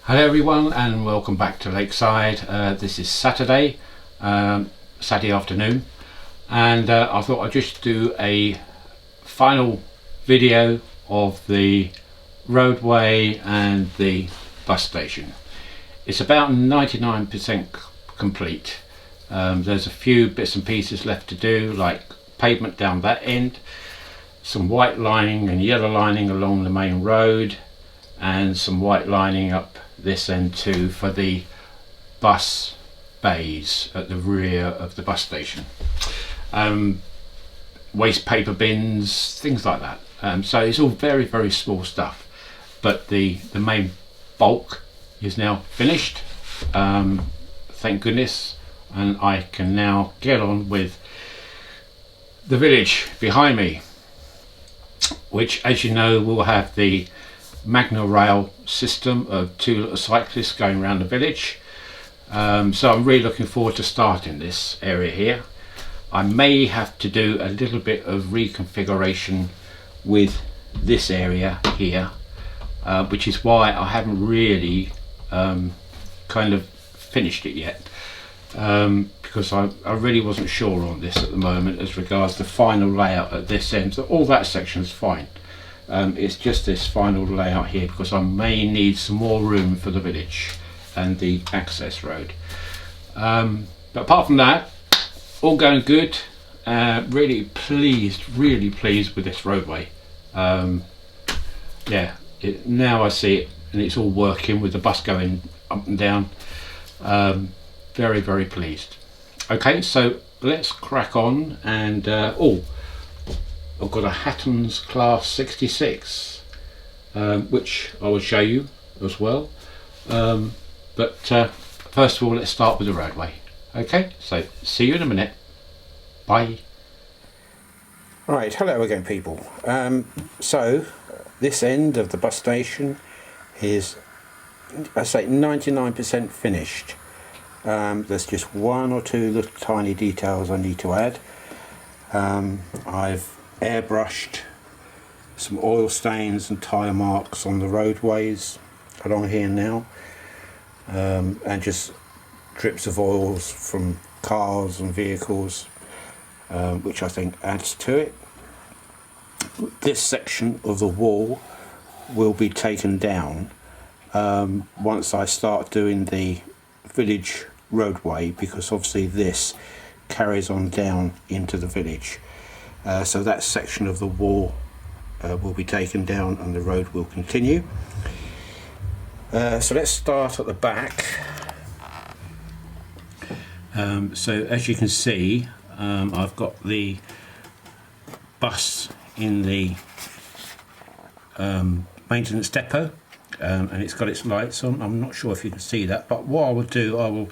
Hello everyone and welcome back to Lakeside. This is Saturday afternoon, and I thought I'd just do a final video of the roadway and the bus station. It's about 99% complete. There's a few bits and pieces left to do, like pavement down that end, some white lining and yellow lining along the main road, and some white lining up this end too for the bus bays at the rear of the bus station. Waste paper bins, things like that. So it's all very small stuff, but the main bulk is now finished, thank goodness, and I can now get on with the village behind me, which, as you know, will have the Magna Rail system of two little cyclists going around the village. So I'm really looking forward to starting this area here. I may have to do a little bit of reconfiguration with this area here, which is why I haven't really kind of finished it yet, because I really wasn't sure on this at the moment as regards the final layout at this end. So all that section is fine. It's just this final layout here, because I may need some more room for the village and the access road. But apart from that, all going good. Really pleased with this roadway. Yeah, now I see it and it's all working with the bus going up and down. Very pleased. Okay, so let's crack on. And I've got a Hattons Class 66, which I will show you as well. But first of all, let's start with the roadway. Okay, so see you in a minute. Bye. Right, hello again people. So this end of the bus station is, I say, 99% finished. There's just one or two little tiny details I need to add. I've airbrushed some oil stains and tyre marks on the roadways along here now, and just drips of oils from cars and vehicles, which I think adds to it. This section of the wall will be taken down once I start doing the village roadway, because obviously this carries on down into the village. So that section of the wall will be taken down and the road will continue. So let's start at the back. So as you can see, I've got the bus in the maintenance depot, and it's got its lights on. I'm not sure if you can see that, but what I will do, I will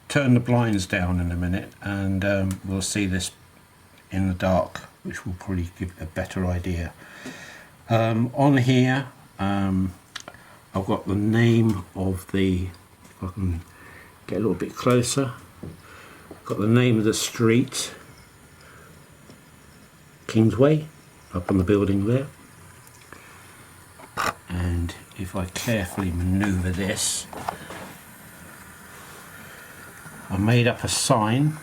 turn the blinds down in a minute, and we'll see this in the dark, which will probably give a better idea. On here, I've got the name of the, if I can get a little bit closer, I've got the name of the street, Kingsway, up on the building there. And if I carefully manoeuvre this, I made up a sign,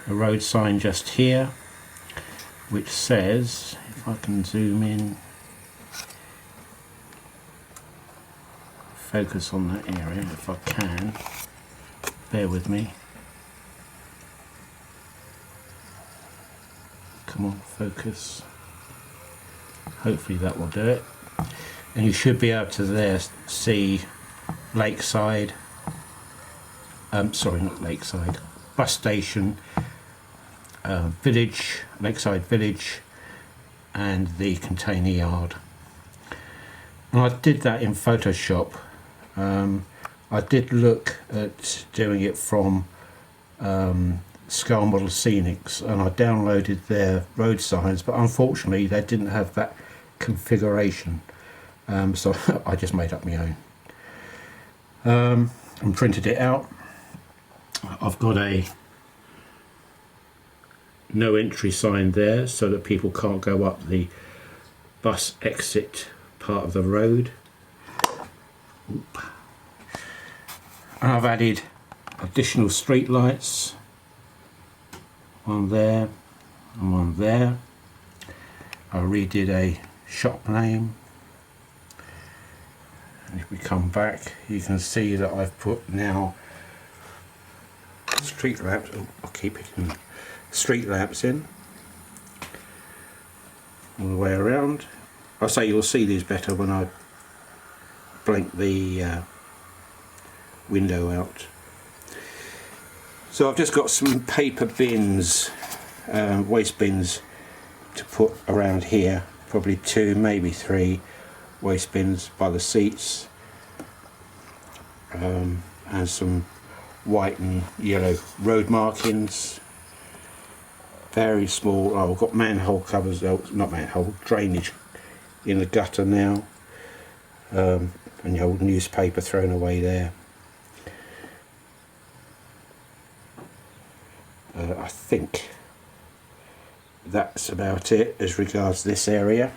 a road sign just here, which says, if I can zoom in, focus on that area if I can, bear with me, come on, focus, hopefully that will do it, and you should be able to there see Lakeside, sorry, not Lakeside, bus station, village, Lakeside Village, and the container yard. And I did that in Photoshop. I did look at doing it from Scale Model Scenics, and I downloaded their road signs, but unfortunately they didn't have that configuration, so I just made up my own and printed it out. I've got a no entry sign there so that people can't go up the bus exit part of the road. And I've added additional street lights, one there and one there. I redid a shop name, and if we come back you can see that I've put now street lamps. I'll keep it in. Street lamps in all the way around. I say you'll see these better when I blank the window out. So I've just got some paper bins, waste bins to put around here, probably 2, maybe 3 waste bins by the seats, and some white and yellow road markings, very small. Oh, I've got manhole covers, not manhole, drainage in the gutter now, and the old newspaper thrown away there. I think that's about it as regards this area.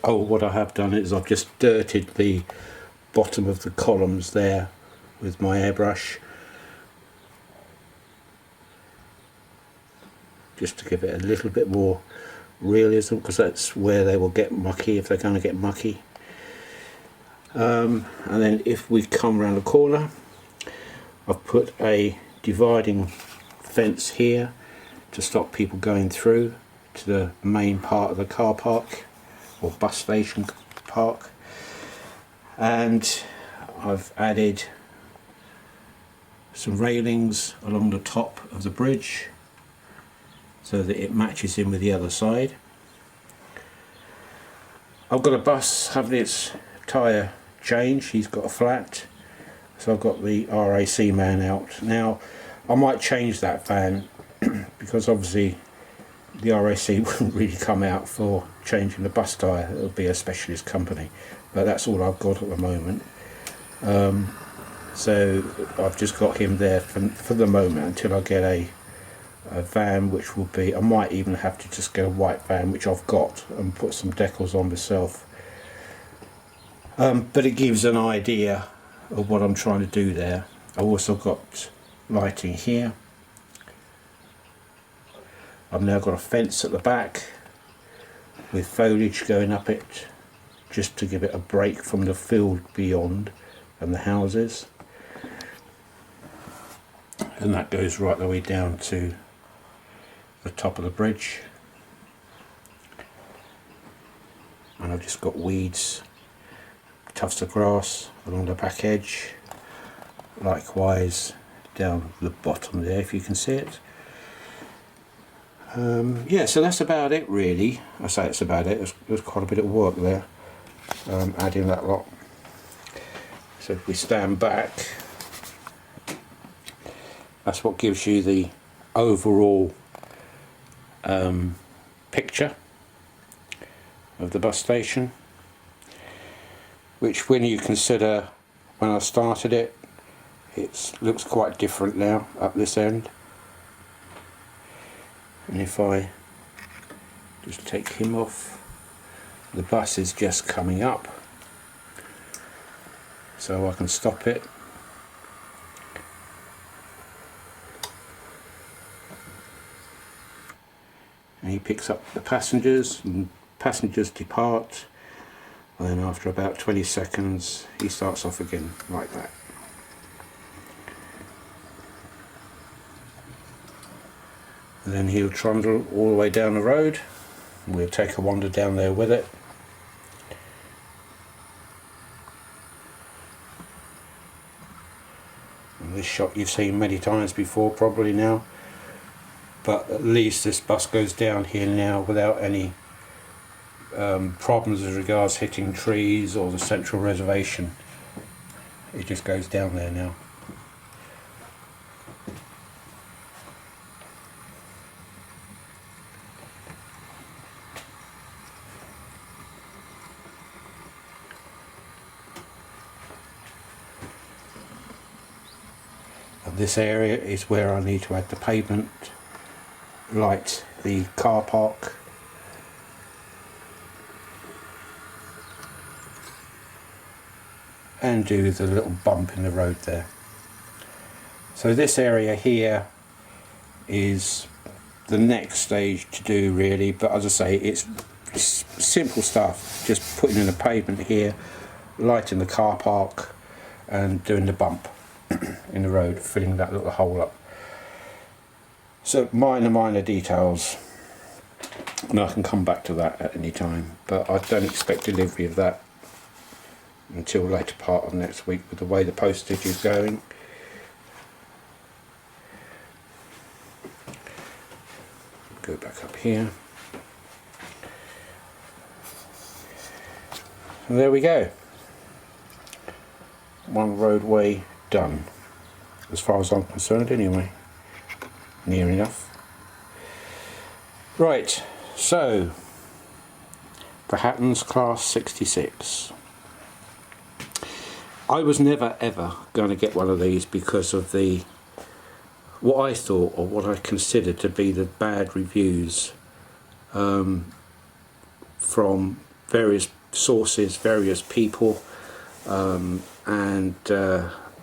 Oh, what I have done is I've just dirted the bottom of the columns there with my airbrush, just to give it a little bit more realism, because that's where they will get mucky if they're going to get mucky. And then if we come around the corner, I've put a dividing fence here to stop people going through to the main part of the car park or bus station park, and I've added some railings along the top of the bridge so that it matches in with the other side. I've got a bus having its tyre changed, he's got a flat, so I've got the RAC man out. Now I might change that van because obviously the RAC wouldn't really come out for changing the bus tyre, it'll be a specialist company, but that's all I've got at the moment. So I've just got him there for the moment until I get a van, which will be, I might even have to just get a white van, which I've got, and put some decals on myself. But it gives an idea of what I'm trying to do there. I've also got lighting here. I've now got a fence at the back with foliage going up it, just to give it a break from the field beyond and the houses. And that goes right the way down to the top of the bridge. And I've just got weeds, tufts of grass along the back edge, likewise down the bottom there if you can see it. Yeah, so that's about it really. I say it's about it, there's quite a bit of work there, adding that lot. So if we stand back, that's what gives you the overall picture of the bus station, which when you consider when I started it, it looks quite different now up this end. And if I just take him off, the bus is just coming up, so I can stop it. And he picks up the passengers, and passengers depart, and then after about 20 seconds he starts off again like that. And then he'll trundle all the way down the road, and we'll take a wander down there with it. And this shot you've seen many times before probably now, but at least this bus goes down here now without any problems as regards hitting trees or the central reservation. It just goes down there now. And this area is where I need to add the pavement, light the car park, and do the little bump in the road there. So this area here is the next stage to do really, but as I say, it's simple stuff, just putting in a pavement here, lighting the car park and doing the bump in the road, filling that little hole up. So minor details, and I can come back to that at any time, but I don't expect delivery of that until later part of next week with the way the postage is going. Go back up here. And there we go. One roadway done, as far as I'm concerned anyway. Near enough. Right, so the Hattons Class 66. I was never ever going to get one of these because of the what I thought, or what I considered to be the bad reviews from various sources, various people, and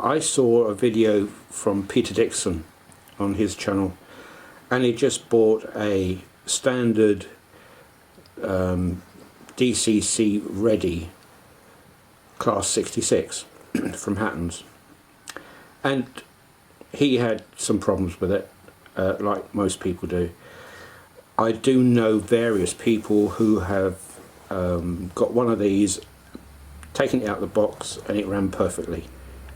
I saw a video from Peter Dixon on his channel, and he just bought a standard DCC ready Class 66 from Hattons, and he had some problems with it, like most people do. I do know various people who have got one of these, taken it out of the box, and it ran perfectly.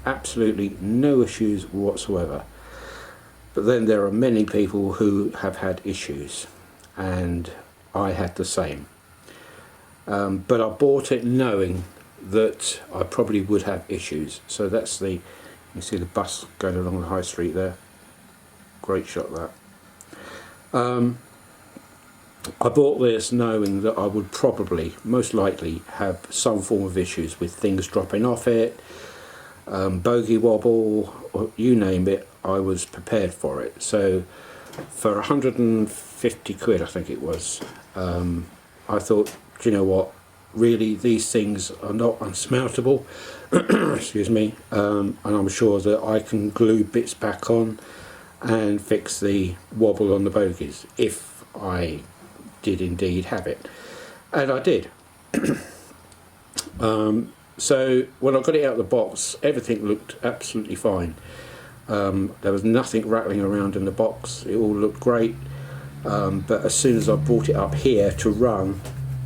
Absolutely no issues whatsoever. But then there are many people who have had issues, and I had the same. But I bought it knowing that I probably would have issues. So that's the, you see the bus going along the high street there. Great shot that. I bought this knowing that I would probably, most likely, have some form of issues with things dropping off it, bogey wobble, or you name it. I was prepared for it. So for 150 quid, I think it was, I thought, do you know what, really these things are not unsmeltable, excuse me, and I'm sure that I can glue bits back on and fix the wobble on the bogies if I did indeed have it, and I did. So when I got it out of the box, everything looked absolutely fine. There was nothing rattling around in the box, it all looked great, but as soon as I brought it up here to run,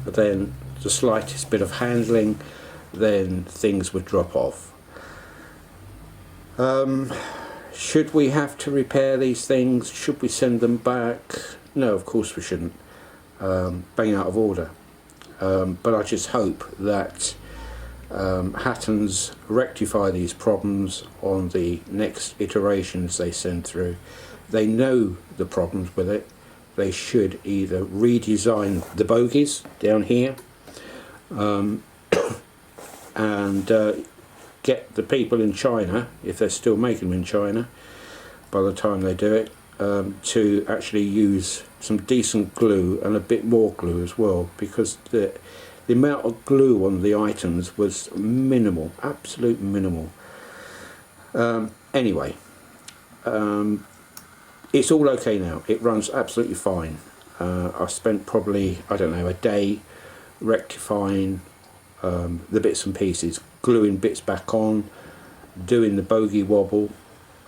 then the slightest bit of handling, then things would drop off. Should we have to repair these things? Should we send them back? No, of course we shouldn't. Bang out of order. But I just hope that Hattons rectify these problems on the next iterations they send through. They know the problems with it. They should either redesign the bogies down here and get the people in China, if they're still making them in China by the time they do it, to actually use some decent glue and a bit more glue as well, because the amount of glue on the items was minimal, absolute minimal. Anyway, it's all okay now. It runs absolutely fine. I spent probably, I don't know, a day rectifying the bits and pieces, gluing bits back on, doing the bogey wobble,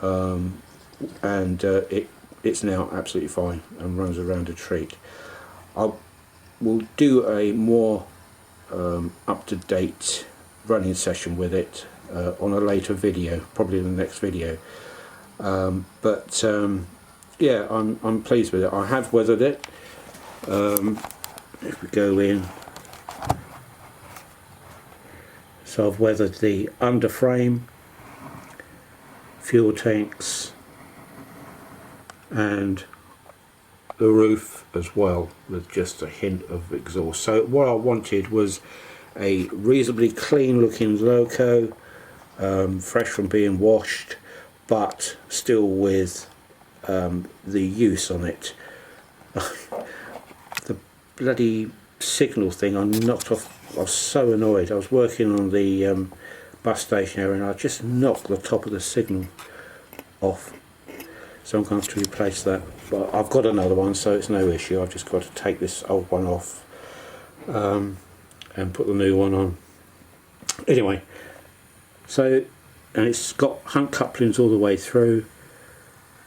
and it's now absolutely fine and runs around a treat. I will do a more up-to-date running session with it on a later video, probably in the next video. Yeah, I'm pleased with it. I have weathered it. If we go in, so I've weathered the underframe, fuel tanks, and the roof as well, with just a hint of exhaust. So what I wanted was a reasonably clean looking loco, fresh from being washed, but still with the use on it. The bloody signal thing I knocked off, I was so annoyed. I was working on the bus station area, and I just knocked the top of the signal off, so I'm going to have to replace that. But I've got another one, so it's no issue. I've just got to take this old one off and put the new one on. Anyway, so, and it's got hunt couplings all the way through.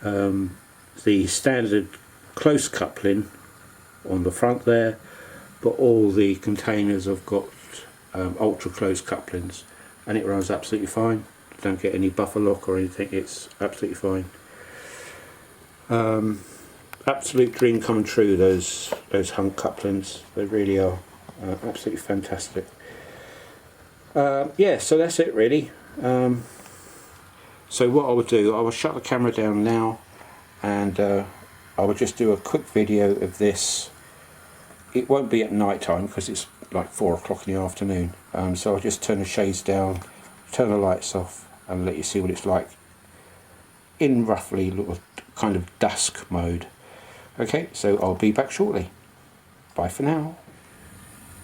The standard close coupling on the front there, but all the containers have got ultra close couplings, and it runs absolutely fine. Don't get any buffer lock or anything, it's absolutely fine. Absolute dream come true, those hunt couplings, they really are absolutely fantastic. Yeah, so that's it really. So what I would do, I will shut the camera down now, and I will just do a quick video of this. It won't be at night time because it's like 4 o'clock in the afternoon, so I'll just turn the shades down, turn the lights off, and let you see what it's like in roughly little kind of dusk mode. Okay, so I'll be back shortly. Bye for now.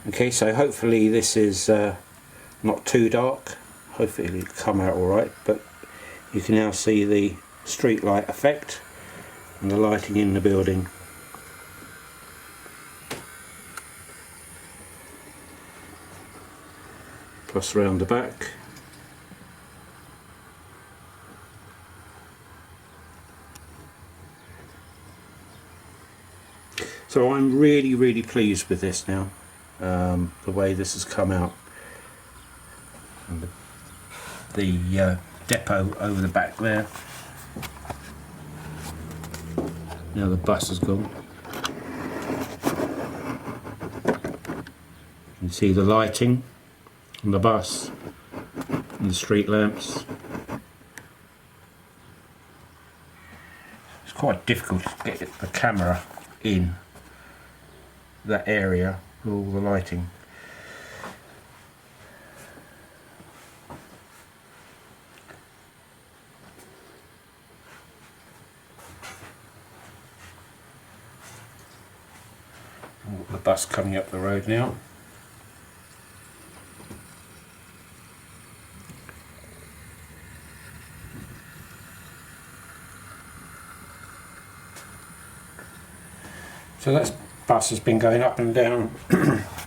Okay, so hopefully this is not too dark. Hopefully it'll come out alright, but you can now see the street light effect and the lighting in the building. Plus round the back. So I'm really pleased with this now, the way this has come out. And the depot over the back there. Now the bus has gone. You can see the lighting on the bus and the street lamps. It's quite difficult to get the camera in that area with all the lighting. The bus coming up the road now. So that bus has been going up and down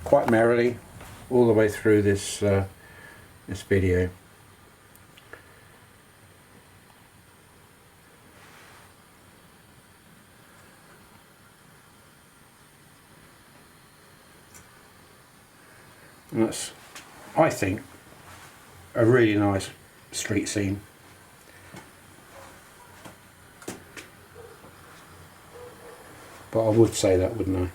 quite merrily all the way through this this video. And that's, I think, a really nice street scene. But I would say that, wouldn't I?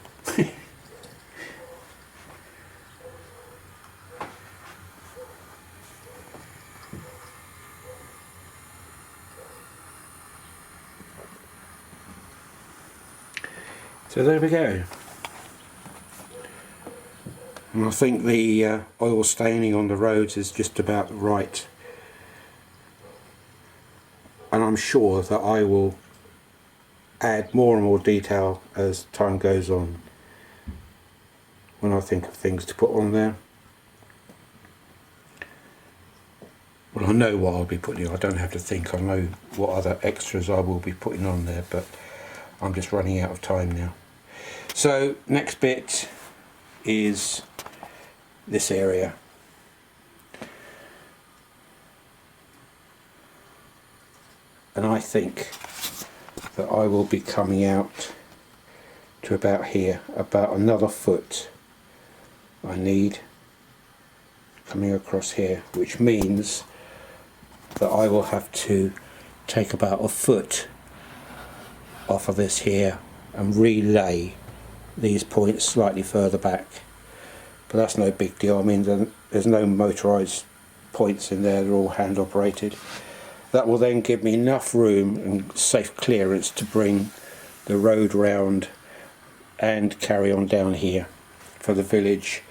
So there we go. And I think the oil staining on the roads is just about right. And I'm sure that I will add more and more detail as time goes on when I think of things to put on there. Well, I know what I'll be putting on. I don't have to think. I know what other extras I will be putting on there, but I'm just running out of time now. So next bit is this area. And I think that I will be coming out to about here, about another foot I need coming across here, which means that I will have to take about a foot off of this here and relay these points slightly further back. But that's no big deal. I mean, there's no motorised points in there, they're all hand operated. That will then give me enough room and safe clearance to bring the road round and carry on down here for the village,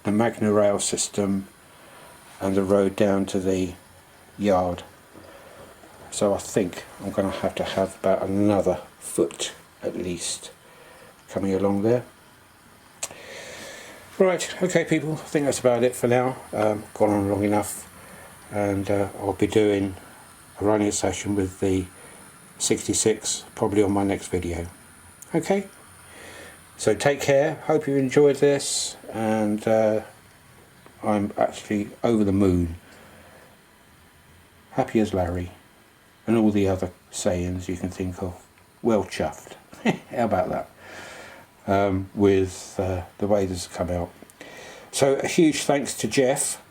the Magna Rail system and the road down to the yard. So I think I'm going to have about another foot at least coming along there. Right, okay people, I think that's about it for now. Gone on long enough. and I'll be doing a running session with the 66 probably on my next video. Okay, so take care, hope you enjoyed this, and I'm actually over the moon, happy as Larry, and all the other sayings you can think of. Well chuffed. How about that? With the way this has come out. So a huge thanks to Jeff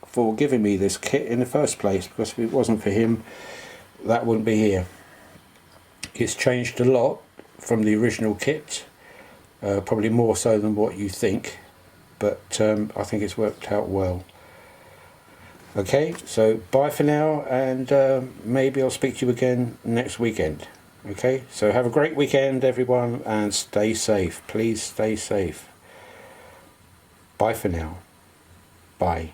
for giving me this kit in the first place, because if it wasn't for him, that wouldn't be here. It's changed a lot from the original kit, probably more so than what you think, but I think it's worked out well. Okay, so bye for now, and maybe I'll speak to you again next weekend. Okay, so have a great weekend everyone, and stay safe. Please stay safe. Bye for now. Bye.